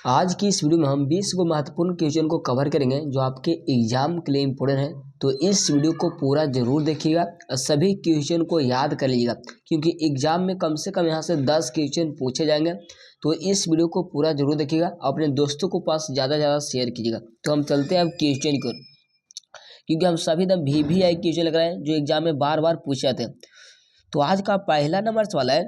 आज की इस वीडियो में हम 20 को महत्वपूर्ण क्वेश्चन को कवर करेंगे जो आपके एग्जाम के लिए इम्पोर्टेंट है। तो इस वीडियो को पूरा जरूर देखिएगा और सभी क्वेश्चन को याद कर लीजिएगा, क्योंकि एग्जाम में कम से कम यहाँ से 10 क्वेश्चन पूछे जाएंगे। तो इस वीडियो को पूरा जरूर देखिएगा, अपने दोस्तों को पास ज़्यादा से ज़्यादा शेयर कीजिएगा। तो हम चलते हैं अब क्वेश्चन की ओर, क्योंकि हम सभी एकदम VVI क्वेश्चन लग रहे हैं जो एग्जाम में बार बार पूछे जाते हैं। तो आज का पहला नंबर सवाल है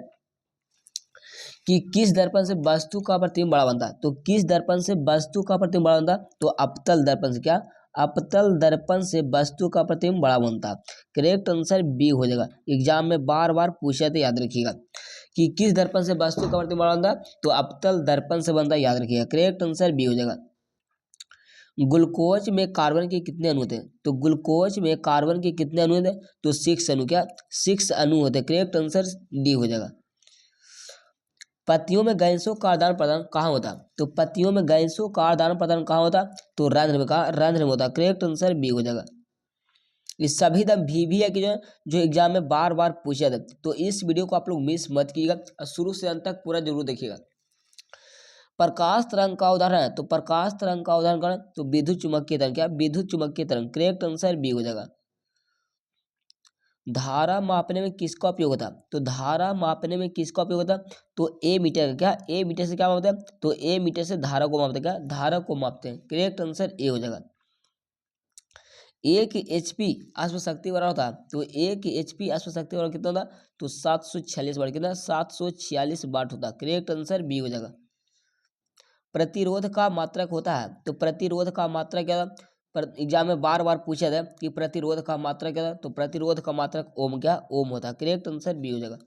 कि किस दर्पण से वस्तु का प्रतिबिंब बड़ा बनता है। तो किस दर्पण से वस्तु का प्रतिबिंब बड़ा बनता है? तो अवतल दर्पण से। क्या? अवतल दर्पण से वस्तु का प्रतिबिंब बड़ा बनता है। करेक्ट आंसर बी हो जाएगा। एग्जाम में बार बार पूछा तो याद रखिएगा कि किस दर्पण से वस्तु का प्रतिबिंब बड़ा बनता है। तो अवतल दर्पण से बनता है, याद रखिएगा। करेक्ट आंसर बी हो जाएगा। ग्लूकोज में कार्बन के कितने अणु होते हैं? तो ग्लूकोज में कार्बन के कितने अणु होते हैं? तो 6 अणु। क्या? 6 अणु होते हैं। करेक्ट आंसर डी हो जाएगा। पत्तियों में गैसों का आदान प्रदान कहाँ होता? तो पत्तियों में गैसों का आदान प्रदान कहाँ होता? तो रंध्र में। कहा? रंध्र में होता। करेक्ट आंसर बी हो जाएगा। इस सभी दम भी है कि जो एग्जाम में बार बार पूछा जाता है। तो इस वीडियो को आप लोग मिस मत कीजिएगा और शुरू से अंत तक पूरा जरूर देखिएगा। प्रकाश तरंग का उदाहरण है। तो प्रकाश तरंग का उदाहरण कौन है? तो विद्युत चुम्बकीय तरंग। क्या? विद्युत चुम्बकीय तरंग। करेक्ट आंसर बी हो जाएगा। धारा मापने में किसका उपयोग होता है? तो धारा मापने में किसका उपयोग होता है? तो ए मीटर। क्या? ए मीटर से क्या मापते हैं? तो ए मीटर से धारा को मापते हैं। क्या? धारा को मापते हैं। करेक्ट आंसर ए हो जाएगा। 1 HP अश्व शक्ति बराबर होता है। तो 1 HP अश्व शक्ति बराबर कितना होता? तो 746 वाट। कितना? 746 वाट होता है। करेक्ट आंसर बी हो जाएगा। प्रतिरोध का मात्रक होता है। तो प्रतिरोध का मात्रक क्या था? एग्जाम में बार बार पूछा था कि प्रतिरोध का मात्रक क्या था? तो प्रतिरोध का मात्रक ओम। क्या? ओम होता है। करेक्ट आंसर बी हो जाएगा।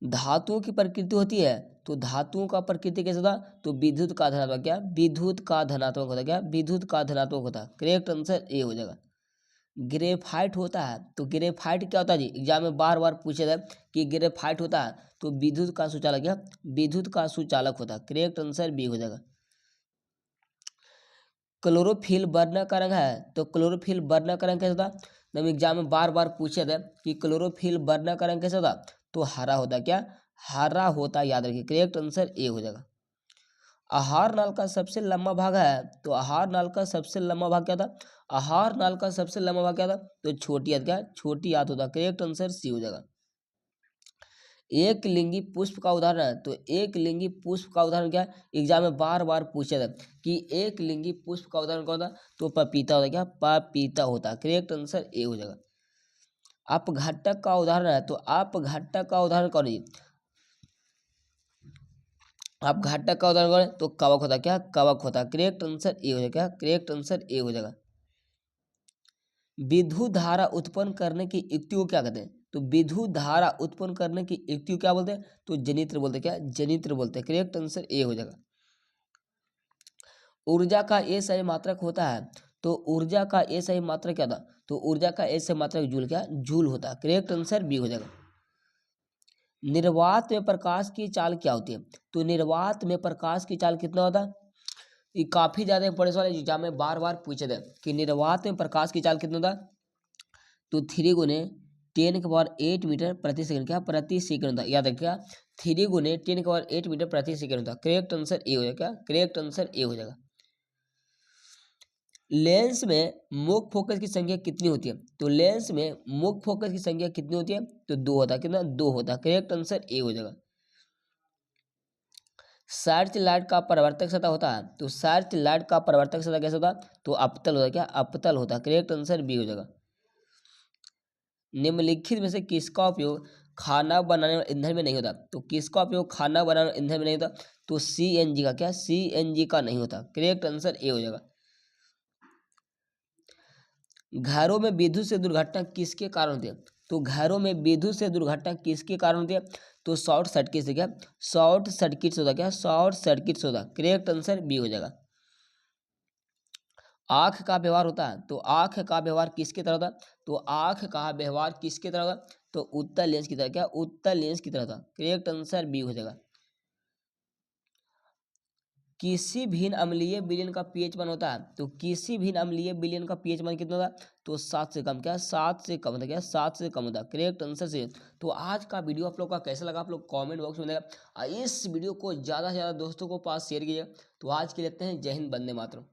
धातुओं की प्रकृति होती है। तो धातुओं का प्रकृति कैसे होता? तो विद्युत का धनात्मक। क्या? विद्युत का धनात्मक होता है। क्या? विद्युत का धनात्मक होता है। करेक्ट आंसर ए हो जाएगा। ग्रेफाइट होता है। तो ग्रेफाइट क्या होता है जी? एग्जाम में बार बार पूछा था कि ग्रेफाइट होता है तो विद्युत का सुचालक। क्या? विद्युत का सुचालक होता है। करेक्ट आंसर बी हो जाएगा। क्लोरोफिल वर्ण का रंग है। तो क्लोरोफिल वर्ण का रंग कैसा था? जब एग्जाम में बार बार पूछा था कि क्लोरोफिल वर्ण का रंग कैसा था? तो हरा होता। क्या? हरा होता, याद रखिए। करेक्ट आंसर ए हो जाएगा। आहार नाल का सबसे लंबा भाग है। तो आहार नाल का सबसे लंबा भाग क्या था? आहार नाल का सबसे लंबा भाग क्या था? तो छोटी आंत। क्या? छोटी आंत होता। करेक्ट आंसर सी हो जाएगा। एक लिंगी पुष्प का उदाहरण है। तो एक लिंगी पुष्प का उदाहरण क्या है? एग्जाम में बार बार पूछा था कि एक लिंगी पुष्प का उदाहरण कौन होता? तो पपीता होता। क्या? पपीता होता। करेक्ट आंसर ए हो जाएगा। अपघटक का उदाहरण है। तो अपघटक का उदाहरण कौन है? अपघटक का उदाहरण कौन है? तो कवक होता। क्या? कवक होता। करेक्ट आंसर ए हो जाएगा। करेक्ट आंसर ए हो जाएगा। विद्युत धारा उत्पन्न करने की युक्ति को क्या कहते हैं? तो विद्युत धारा उत्पन्न करने की युक्ति को क्या बोलते हैं? तो जनित्र बोलते हैं। क्या? जनित्र बोलते हैं। करेक्ट आंसर ए हो जाएगा। ऊर्जा का ए सही मात्रक होता है। तो ऊर्जा का ए सही मात्रक क्या था? तो ऊर्जा का ए सही मात्रक जूल। क्या? जूल होता है। करेक्ट आंसर बी हो जाएगा। निर्वात में प्रकाश की चाल क्या होती है? तो निर्वात में प्रकाश की चाल कितना होता है? ये काफी ज्यादा इंपॉर्टेंट वाले एग्जाम में बार बार पूछे थे कि निर्वात में प्रकाश की चाल कितना होता? तो 3 × 10⁸ मीटर प्रति सेकंड। क्या? प्रति सेकंड होता है। याद रखिएगा। 3 × 10⁸ मीटर प्रति सेकंड होता है। करेक्ट आंसर ए हो जाएगा। क्या? करेक्ट आंसर ए हो जाएगा। लेंस में मुख्य फोकस की संख्या कितनी होती है? तो लेंस में मुख्य फोकस की संख्या कितनी होती है? तो 2 होता है। कितना? 2 होता है। करेक्ट आंसर ए हो जाएगा। सर्च लाइट का परावर्तक सतह होता है। तो सर्च लाइट का परावर्तक सतह कैसा होता है? तो अवतल होता है। क्या? अवतल होता है। करेक्ट आंसर बी हो जाएगा। निम्नलिखित में से किसका उपयोग खाना बनाने वाले ईंधन में नहीं होता? तो किसका उपयोग खाना बनाने वाले ईंधन में नहीं होता? तो CNG का। क्या? CNG का नहीं होता। करेक्ट आंसर ए हो जाएगा। घरों में विद्युत से दुर्घटना किसके कारण होती है? तो घरों में विद्युत से दुर्घटना किसके कारण होती है? तो शॉर्ट सर्किट से। क्या? शॉर्ट सर्किट से होता। क्या? शॉर्ट सर्किट से होता। करेक्ट आंसर बी हो जाएगा। आंख का व्यवहार होता है। तो आंख का व्यवहार किसकी तरह था? तो आंख का व्यवहार किसकी तरह था? तो उत्तल लेंस की तरह। क्या? उत्तल लेंस की तरह था। करेक्ट आंसर बी हो जाएगा। किसी भिन्न अम्लीय विलयन का पीएच मान होता है, तो किसी भिन्न अम्लीय विलयन का पीएच मान कितना होता है, तो 7 से कम। क्या 7 से कम होता है, क्या 7 से कम होता है, करेक्ट आंसर से। तो आज का वीडियो आप लोग का कैसा लगा आप लोग कमेंट बॉक्स में बताइएगा। इस वीडियो को ज़्यादा से ज़्यादा दोस्तों को पास शेयर कीजिएगा। तो आज के लेते हैं, जय हिंद, वंदे मातरम।